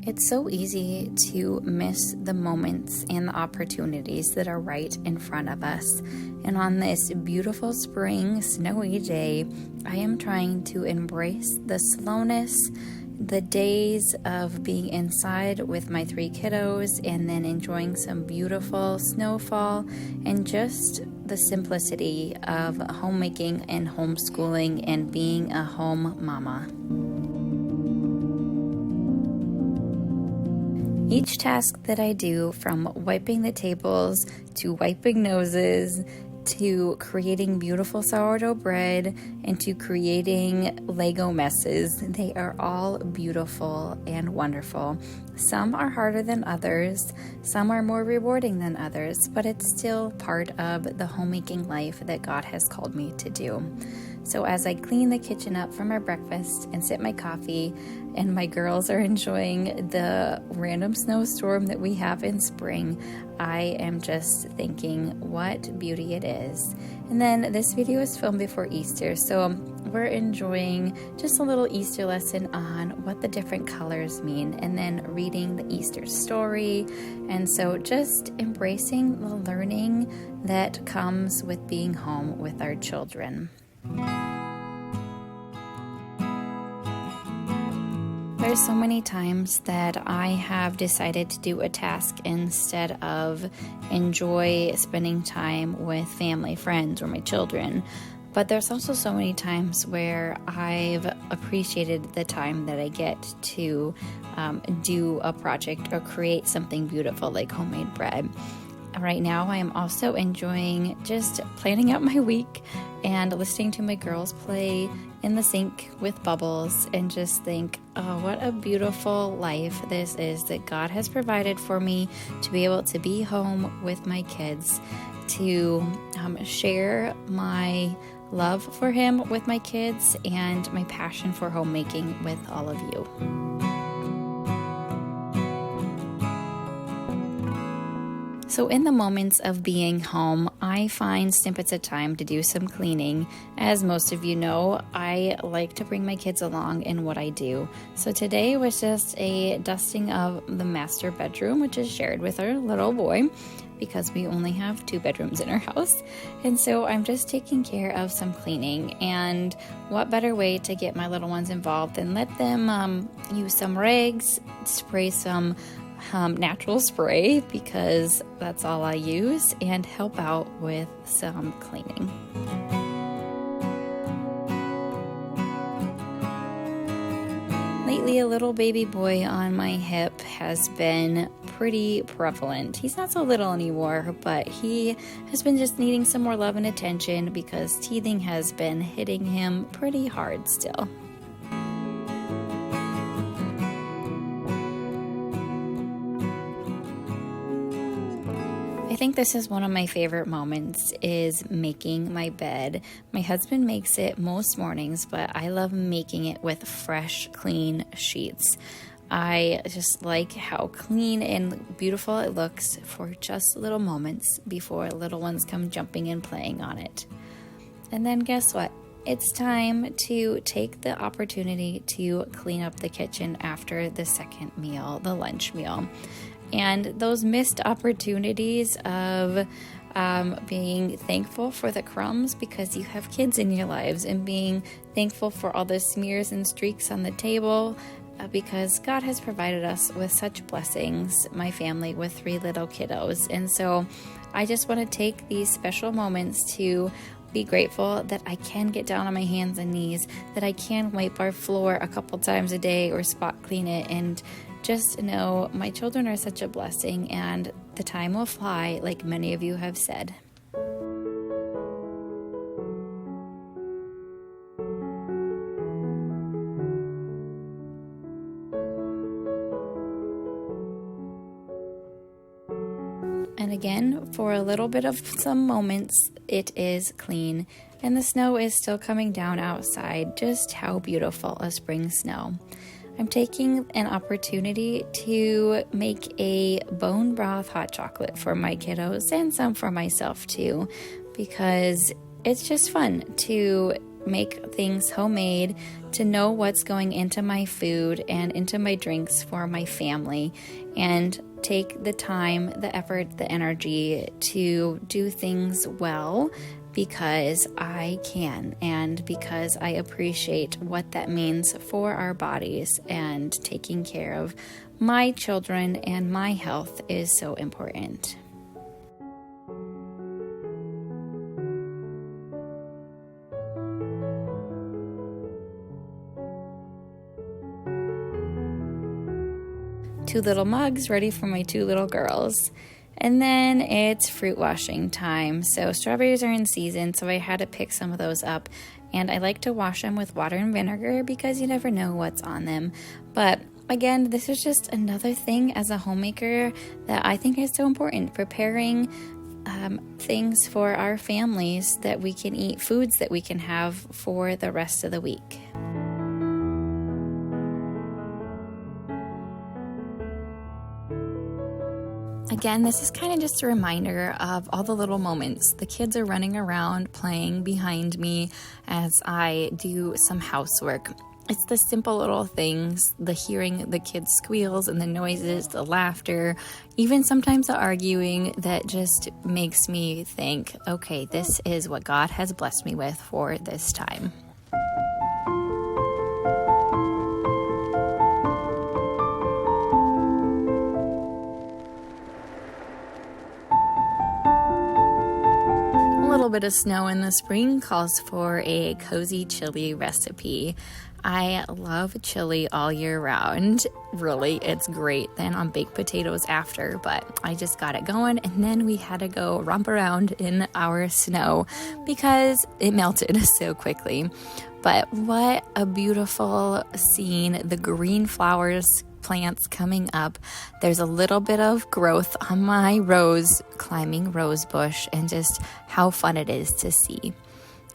It's so easy to miss the moments and the opportunities that are right in front of us. And on this beautiful spring, snowy day, I am trying to embrace the slowness, the days of being inside with my 3 kiddos and then enjoying some beautiful snowfall and just the simplicity of homemaking and homeschooling and being a home mama. Each task that I do, from wiping the tables to wiping noses to creating beautiful sourdough bread and to creating Lego messes, they are all beautiful and wonderful. Some are harder than others, some are more rewarding than others, but it's still part of the homemaking life that God has called me to do. So as I clean the kitchen up from our breakfast and sip my coffee, and my girls are enjoying the random snowstorm that we have in spring, I am just thinking what beauty it is. And then this video is filmed before Easter, so we're enjoying just a little Easter lesson on what the different colors mean, and then reading the Easter story. And so just embracing the learning that comes with being home with our children. There's so many times that I have decided to do a task instead of enjoy spending time with family, friends, or my children. But there's also so many times where I've appreciated the time that I get to do a project or create something beautiful like homemade bread. Right now, I am also enjoying just planning out my week and listening to my girls play in the sink with bubbles and just think, oh, what a beautiful life this is that God has provided for me to be able to be home with my kids, to share my love for Him with my kids and my passion for homemaking with all of you. So in the moments of being home, I find snippets of time to do some cleaning. As most of you know, I like to bring my kids along in what I do. So today was just a dusting of the master bedroom, which is shared with our little boy, because we only have 2 bedrooms in our house. And so I'm just taking care of some cleaning. And what better way to get my little ones involved than let them use some rags, spray some natural spray, because that's all I use, and help out with some cleaning. Lately, a little baby boy on my hip has been pretty prevalent. He's not so little anymore, but he has been just needing some more love and attention because teething has been hitting him pretty hard still. I think this is one of my favorite moments, is making my bed. My husband makes it most mornings, but I love making it with fresh, clean sheets. I just like how clean and beautiful it looks for just little moments before little ones come jumping and playing on it. And then guess what? It's time to take the opportunity to clean up the kitchen after the second meal, the lunch meal. And those missed opportunities of being thankful for the crumbs because you have kids in your lives, and being thankful for all the smears and streaks on the table because God has provided us with such blessings, my family with 3 little kiddos. And so I just want to take these special moments to be grateful that I can get down on my hands and knees, that I can wipe our floor a couple times a day or spot clean it, and just know my children are such a blessing, and the time will fly, like many of you have said. And again, for a little bit of some moments, it is clean, and the snow is still coming down outside. Just how beautiful a spring snow. I'm taking an opportunity to make a bone broth hot chocolate for my kiddos and some for myself too, because it's just fun to make things homemade, to know what's going into my food and into my drinks for my family, and take the time, the effort, the energy to do things well because I can and because I appreciate what that means for our bodies, and taking care of my children and my health is so important. Two little mugs ready for my two little girls. And then it's fruit washing time. So strawberries are in season, so I had to pick some of those up. And I like to wash them with water and vinegar because you never know what's on them. But again, this is just another thing as a homemaker that I think is so important. Preparing things for our families that we can eat, foods that we can have for the rest of the week. Again, this is kind of just a reminder of all the little moments. The kids are running around playing behind me as I do some housework. It's the simple little things, the hearing the kids' squeals and the noises, the laughter, even sometimes the arguing that just makes me think, okay, this is what God has blessed me with for this time. A little bit of snow in the spring calls for a cozy chili recipe. I love chili all year round. Really, it's great then on baked potatoes after, but I just got it going, and then we had to go romp around in our snow because it melted so quickly. But what a beautiful scene, the green flowers, plants coming up. There's a little bit of growth on my climbing rose bush, and just how fun it is to see.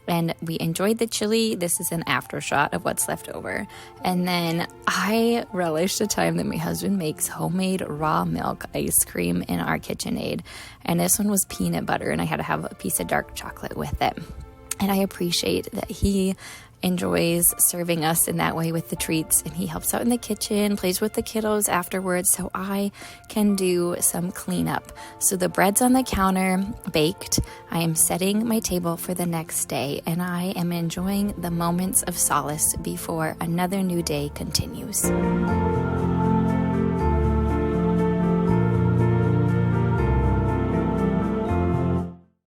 And we enjoyed the chili. This is an after shot of what's left over. And then I relish the time that my husband makes homemade raw milk ice cream in our KitchenAid. And this one was peanut butter, and I had to have a piece of dark chocolate with it. And I appreciate that he enjoys serving us in that way with the treats, and he helps out in the kitchen, plays with the kiddos afterwards, so I can do some cleanup. So the bread's on the counter, baked. I am setting my table for the next day, and I am enjoying the moments of solace before another new day continues.